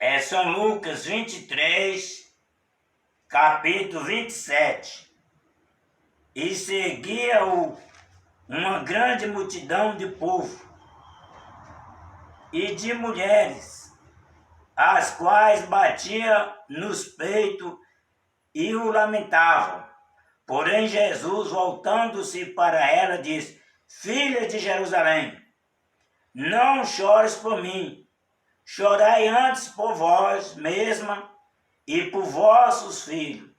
É São Lucas 23, capítulo 27. E seguia-o uma grande multidão de povo e de mulheres, as quais batiam nos peitos e o lamentavam. Porém Jesus, voltando-se para ela, disse: Filha de Jerusalém, não chores por mim, chorai antes por vós mesma e por vossos filhos,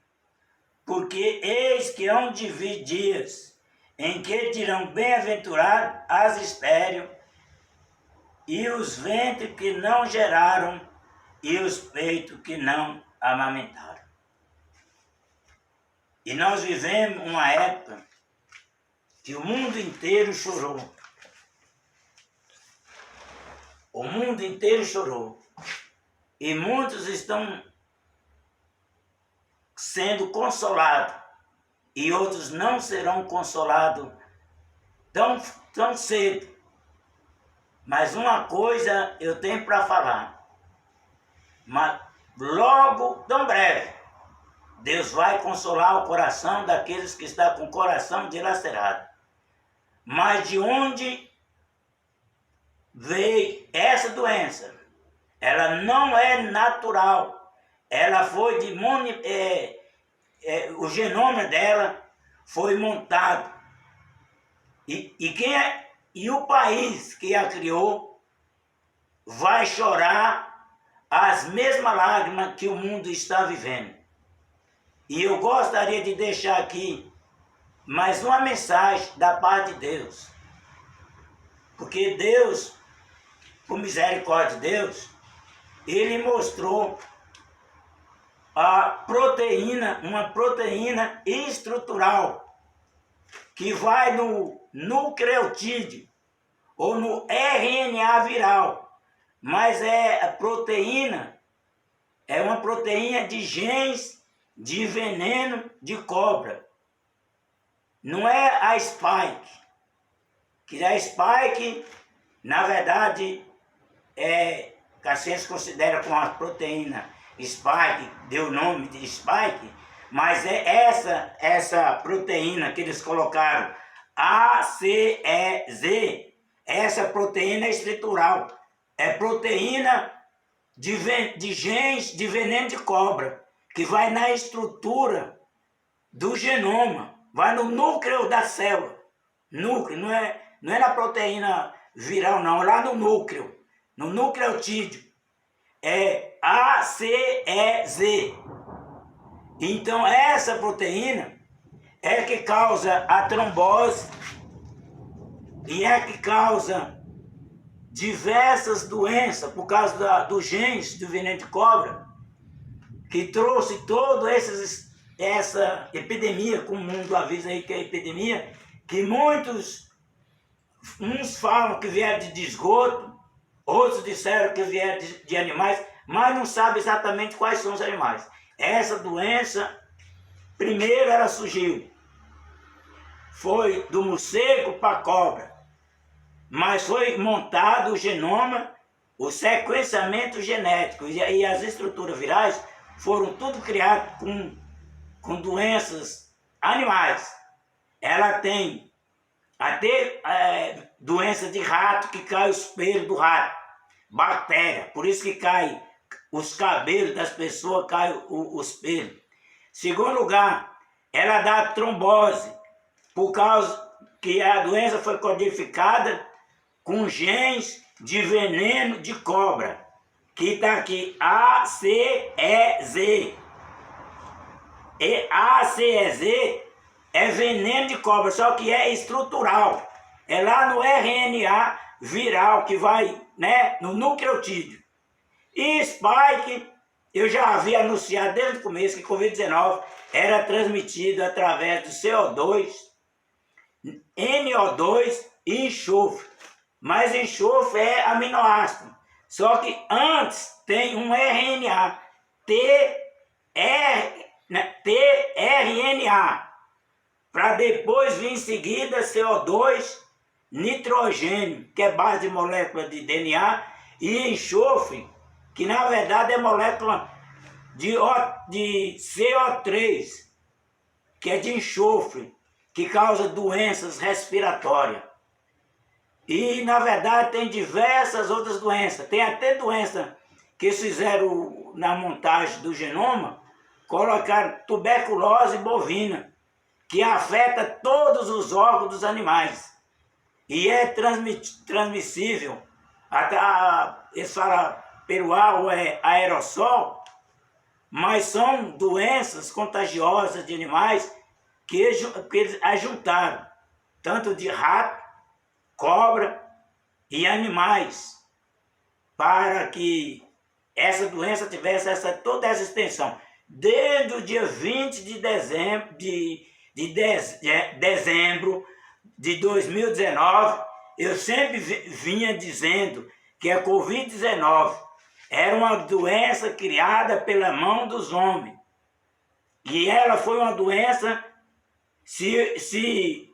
porque eis que hão de vir dias em que dirão: bem-aventurados as estéreis, e os ventres que não geraram, e os peitos que não amamentaram. E nós vivemos uma época que o mundo inteiro chorou. O mundo inteiro chorou. E muitos estão sendo consolados. E outros não serão consolados tão cedo. Mas uma coisa eu tenho para falar. Mas logo, tão breve, Deus vai consolar o coração daqueles que estão com o coração dilacerado. Mas de onde veio essa doença? Ela não é natural. Ela foi o genoma dela foi montado. E o país que a criou vai chorar as mesmas lágrimas que o mundo está vivendo. E eu gostaria de deixar aqui mais uma mensagem da parte de Deus. Porque Deus, por misericórdia de Deus, Ele mostrou uma proteína estrutural que vai no nucleotídeo ou no RNA viral. Mas é uma proteína de genes de veneno de cobra. Não é a spike. Que a spike, na verdade, que a ciência considera como uma proteína spike, deu o nome de spike, mas é essa proteína que eles colocaram, ACEZ, essa proteína é estrutural. É proteína de genes de veneno de cobra, que vai na estrutura do genoma, vai no núcleo da célula. Núcleo, não é na proteína viral, não, é lá no núcleo, no nucleotídeo. É ACEZ. Então essa proteína é que causa a trombose e é que causa diversas doenças por causa dos genes do veneno de cobra, que trouxe toda essa epidemia, como o mundo avisa aí que é epidemia, que uns falam que vieram de esgoto, outros disseram que vieram de animais, mas não sabem exatamente quais são os animais. Essa doença, primeiro ela surgiu, foi do morcego para a cobra, mas foi montado o genoma, o sequenciamento genético e as estruturas virais foram tudo criados com doenças animais. Ela tem até doença de rato, que cai os pelos do rato, bactéria, por isso que cai os cabelos das pessoas, cai os pelos. Segundo lugar, ela dá trombose, por causa que a doença foi codificada com genes de veneno de cobra, que está aqui, ACEZ. E ACEZ é veneno de cobra, só que é estrutural. É lá no RNA viral, que vai, né, no nucleotídeo. E spike, eu já havia anunciado desde o começo que Covid-19 era transmitido através do CO2, NO2 e enxofre. Mas enxofre é aminoácido. Só que antes tem um RNA, tRNA, para depois vir em seguida CO2, nitrogênio, que é base de molécula de DNA, e enxofre, que na verdade é molécula de CO3, que é de enxofre, que causa doenças respiratórias. E na verdade tem diversas outras doenças. Tem até doença que eles fizeram na montagem do genoma, colocaram tuberculose bovina, que afeta todos os órgãos dos animais. E é transmissível, eles falam pelo ar ou é aerossol, mas são doenças contagiosas de animais que eles ajuntaram, tanto de rato, cobra e animais, para que essa doença tivesse toda essa extensão. Desde o dia 20 de dezembro de 2019, eu sempre vinha dizendo que a Covid-19 era uma doença criada pela mão dos homens. E ela foi uma doença, se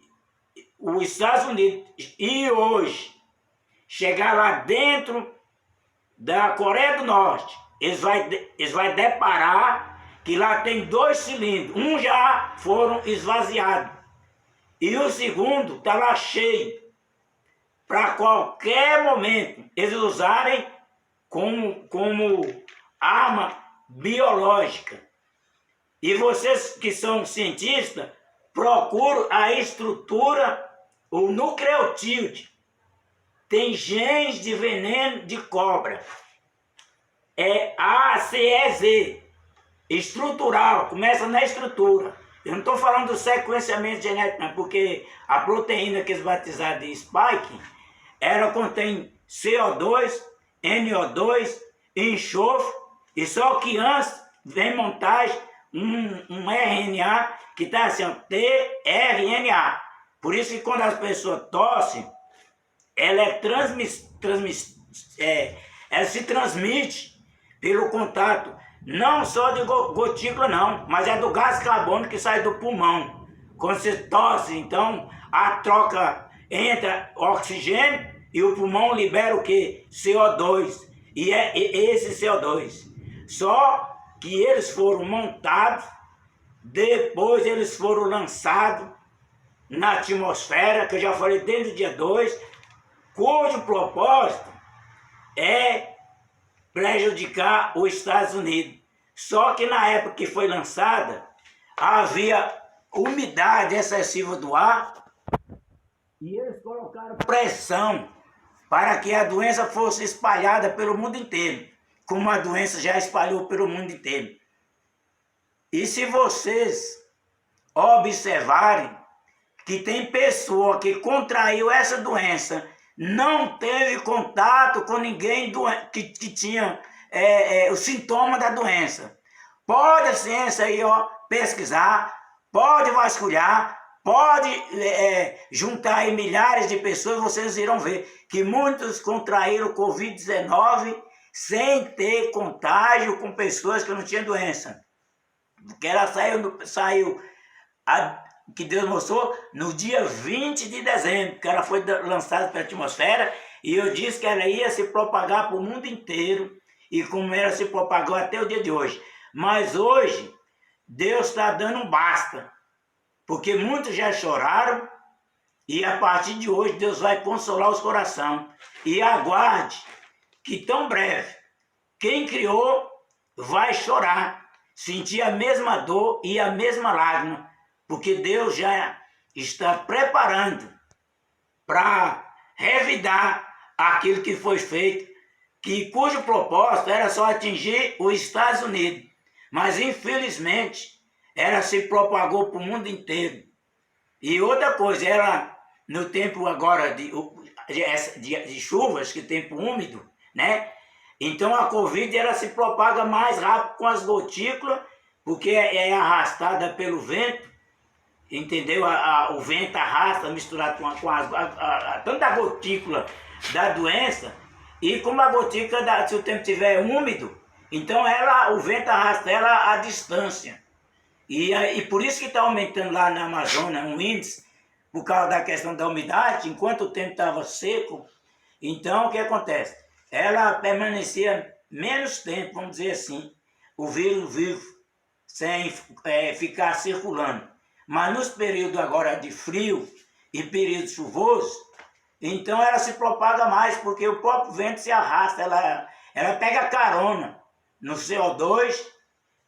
os Estados Unidos e hoje chegar lá dentro da Coreia do Norte, eles vão deparar que lá tem 2 cilindros. Um já foram esvaziados e o segundo está lá cheio, para qualquer momento eles usarem como arma biológica. E vocês que são cientistas, procuram a estrutura, o nucleotídeo. Tem genes de veneno de cobra. É ACEZ, estrutural, começa na estrutura. Eu não estou falando do sequenciamento genético, não, porque a proteína que eles batizaram de spike, ela contém CO2, NO2, enxofre, e só que antes vem montagem um RNA que está assim, ó, tRNA. Por isso que quando as pessoas tossem, ela ela se transmite pelo contato, não só de gotícula não, mas é do gás carbônico que sai do pulmão. Quando você tosse, então, a troca entra oxigênio e o pulmão libera o quê? CO2. E é esse CO2. Só que eles foram montados, depois eles foram lançados na atmosfera, que eu já falei desde o dia 2, cujo propósito é prejudicar os Estados Unidos. Só que na época que foi lançada, havia umidade excessiva do ar e eles colocaram pressão para que a doença fosse espalhada pelo mundo inteiro, como a doença já espalhou pelo mundo inteiro. E se vocês observarem que tem pessoa que contraiu essa doença, não teve contato com ninguém que tinha o sintoma da doença. Pode a ciência aí, pesquisar, pode vasculhar, pode juntar aí milhares de pessoas, vocês irão ver que muitos contraíram Covid-19 sem ter contágio com pessoas que não tinham doença. Porque ela saiu que Deus mostrou no dia 20 de dezembro, que ela foi lançada pela atmosfera, e eu disse que ela ia se propagar para o mundo inteiro, e como ela se propagou até o dia de hoje. Mas hoje, Deus está dando um basta, porque muitos já choraram, e a partir de hoje Deus vai consolar os corações. E aguarde que tão breve, quem criou vai chorar, sentir a mesma dor e a mesma lágrima, porque Deus já está preparando para revidar aquilo que foi feito, cujo propósito era só atingir os Estados Unidos. Mas, infelizmente, ela se propagou para o mundo inteiro. E outra coisa, ela, no tempo agora de chuvas, que tempo úmido, né? Então, a Covid ela se propaga mais rápido com as gotículas, porque é arrastada pelo vento. Entendeu? O vento arrasta misturado com tanta gotícula da doença, e como a gotícula, se o tempo estiver úmido, então o vento arrasta ela à distância. E por isso que está aumentando lá na Amazônia um índice, por causa da questão da umidade, enquanto o tempo estava seco. Então o que acontece? Ela permanecia menos tempo, vamos dizer assim, o vírus vivo, sem ficar circulando. Mas nos períodos agora de frio e período chuvoso, então ela se propaga mais, porque o próprio vento se arrasta, ela pega carona no CO2,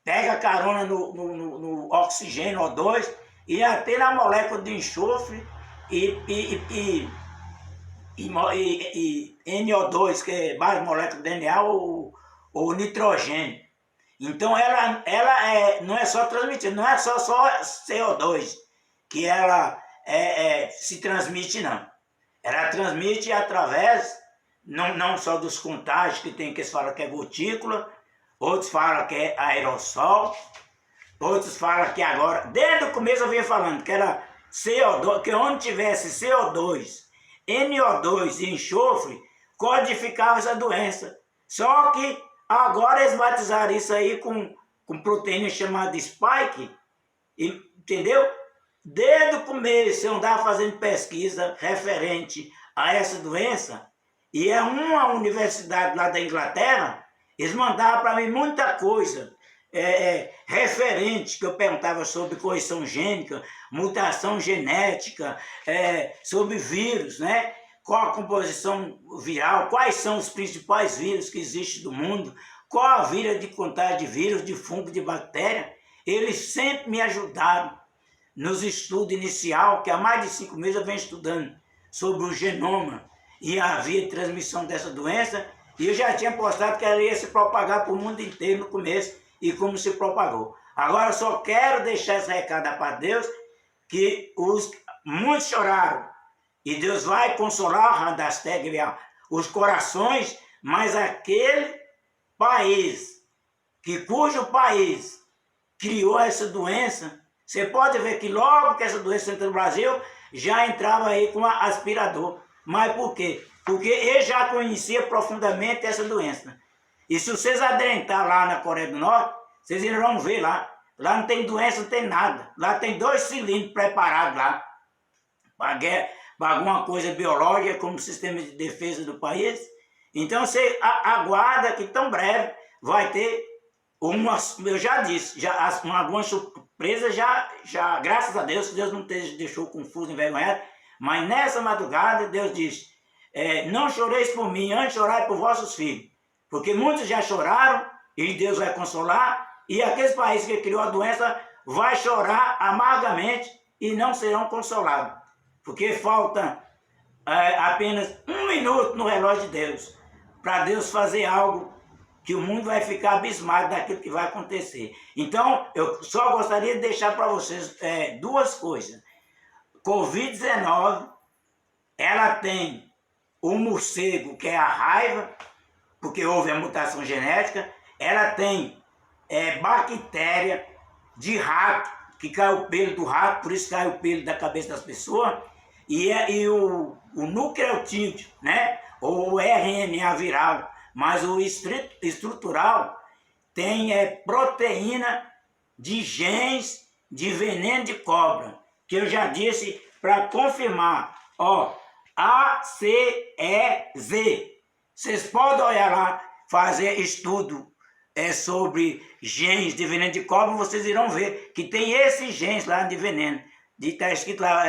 pega carona no oxigênio O2 e até na molécula de enxofre e NO2, que é mais molécula de DNA, ou nitrogênio. Então ela não é só transmitir, não é só CO2 que ela se transmite, não. Ela transmite através, não só dos contágios, que tem que eles falam que é gotícula, outros falam que é aerossol, outros falam que agora, desde o começo eu vinha falando que era CO2, que onde tivesse CO2, NO2 e enxofre, codificava essa doença. Só que agora eles batizaram isso aí com proteína chamada spike, entendeu? Desde o começo eu andava fazendo pesquisa referente a essa doença, e é uma universidade lá da Inglaterra, eles mandavam para mim muita coisa referente, que eu perguntava sobre correção gênica, mutação genética, sobre vírus, né? Qual a composição viral, quais são os principais vírus que existem do mundo, qual a via de contágio de vírus, de fungo, de bactéria. Eles sempre me ajudaram nos estudos inicial, que há mais de 5 meses eu venho estudando sobre o genoma e a via de transmissão dessa doença, e eu já tinha postado que ela ia se propagar para o mundo inteiro no começo, e como se propagou. Agora eu só quero deixar esse recado para Deus, que muitos choraram, e Deus vai consolar os corações, mas aquele país, cujo país criou essa doença, você pode ver que logo que essa doença entrou no Brasil, já entrava aí com aspirador. Mas por quê? Porque ele já conhecia profundamente essa doença. E se vocês adentrar lá na Coreia do Norte, vocês irão ver lá. Lá não tem doença, não tem nada. Lá tem 2 cilindros preparados lá para alguma coisa biológica, como sistema de defesa do país. Então você aguarda que tão breve vai ter eu já disse, algumas surpresas, graças a Deus não deixou confuso, envergonhado, mas nessa madrugada Deus disse, não choreis por mim, antes chorai por vossos filhos, porque muitos já choraram e Deus vai consolar, e aqueles países que criou a doença vai chorar amargamente e não serão consolados, porque falta apenas 1 minuto no relógio de Deus, para Deus fazer algo que o mundo vai ficar abismado daquilo que vai acontecer. Então, eu só gostaria de deixar para vocês 2 coisas. Covid-19, ela tem o morcego, que é a raiva, porque houve a mutação genética, ela tem bactéria de rato, que cai o pelo do rato, por isso cai o pelo da cabeça das pessoas, e o nucleotídeo, né? Ou o RNA viral, mas o estrutural tem proteína de genes de veneno de cobra, que eu já disse para confirmar, ó, ACEZ. Vocês podem olhar lá, fazer estudo sobre genes de veneno de cobra, vocês irão ver que tem esses genes lá de veneno. Está escrito lá,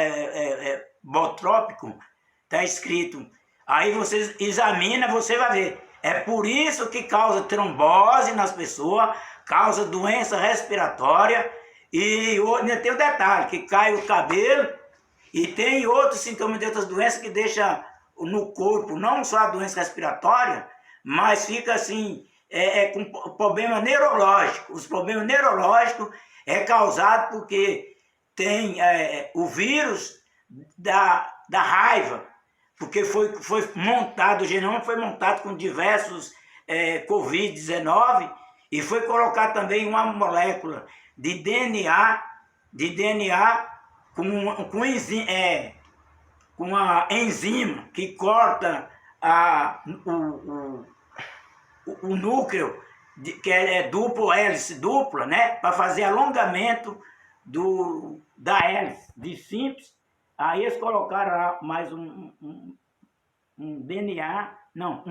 botrópico, está escrito. Aí vocês examinam, você vai ver. É por isso que causa trombose nas pessoas, causa doença respiratória, e ainda tem o detalhe, que cai o cabelo, e tem outros sintomas de outras doenças que deixam no corpo, não só a doença respiratória, mas fica assim, com problema neurológico. Os problemas neurológicos é causado porque tem o vírus da raiva, porque foi montado, o genoma foi montado com diversos Covid-19 e foi colocado também uma molécula de DNA com uma enzima que corta o núcleo, que é duplo hélice dupla, né, para fazer alongamento da hélice de simples. Aí eles colocaram lá mais um DNA, não,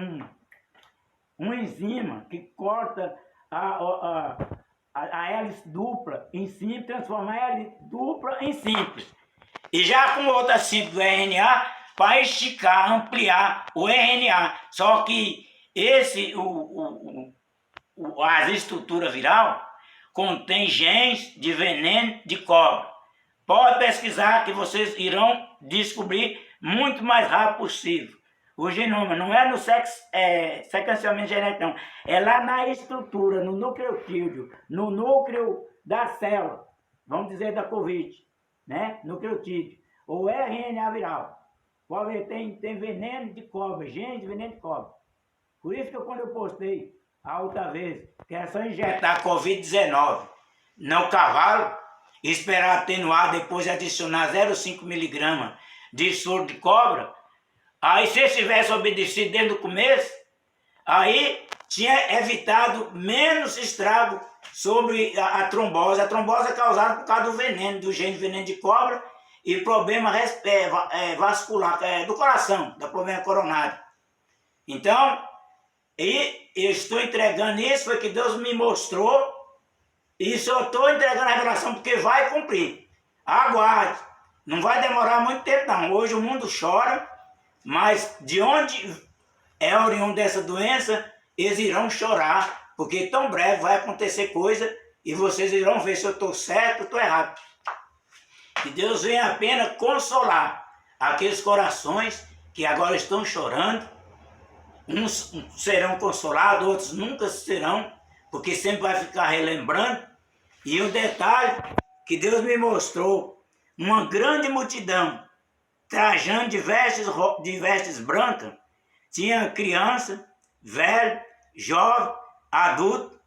uma enzima que corta a hélice dupla em simples, transforma a hélice dupla em simples. E já com outra simples do RNA, para esticar, ampliar o RNA. Só que as estruturas viral contém genes de veneno de cobra. Pode pesquisar que vocês irão descobrir muito mais rápido possível. O genoma não é no sequenciamento genético, não. É lá na estrutura, no nucleotídeo, no núcleo da célula, vamos dizer da Covid, né? Nucleotídeo, ou RNA viral. Pode ver, tem veneno de cobra, gene de veneno de cobra. Por isso que quando eu postei a outra vez, que é só injetar a Covid-19 no cavalo, esperar atenuar, depois adicionar 0,5 miligramas de soro de cobra, aí se eles tivessem obedecido desde o começo, aí tinha evitado menos estrago sobre a trombose. A trombose é causada por causa do veneno, do gene de veneno de cobra e problema vascular, do coração, do problema coronário. Então, eu estou entregando isso, foi que Deus me mostrou, e só estou entregando a revelação porque vai cumprir. Aguarde, não vai demorar muito tempo não. Hoje o mundo chora, mas de onde é oriundo dessa doença, eles irão chorar, porque tão breve vai acontecer coisa e vocês irão ver se eu estou certo ou estou errado. Que Deus venha apenas consolar aqueles corações que agora estão chorando. Uns serão consolados, outros nunca serão, porque sempre vai ficar relembrando. E um detalhe que Deus me mostrou, uma grande multidão trajando de vestes brancas, tinha criança, velho, jovem, adulto,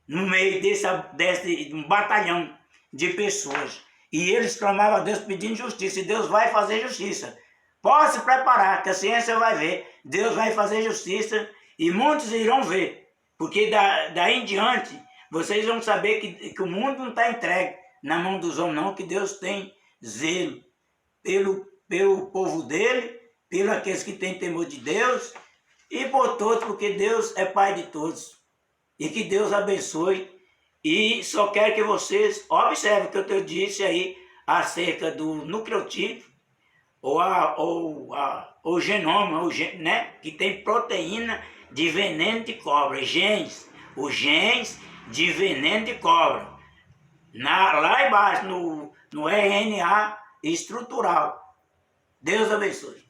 no meio desse um batalhão de pessoas. E eles clamavam a Deus pedindo justiça, e Deus vai fazer justiça. Pode se preparar, que a ciência vai ver, Deus vai fazer justiça, e muitos irão ver, porque daí em diante, vocês vão saber que o mundo não está entregue na mão dos homens, não, que Deus tem zelo pelo povo dele, pelos aqueles que têm temor de Deus, e por todos, porque Deus é Pai de todos. E que Deus abençoe. E só quero que vocês observem o que eu disse aí acerca do nucleotídeo, ou genoma, né? Que tem proteína de veneno de cobra, genes, os genes de veneno de cobra. Lá embaixo, no RNA estrutural. Deus abençoe.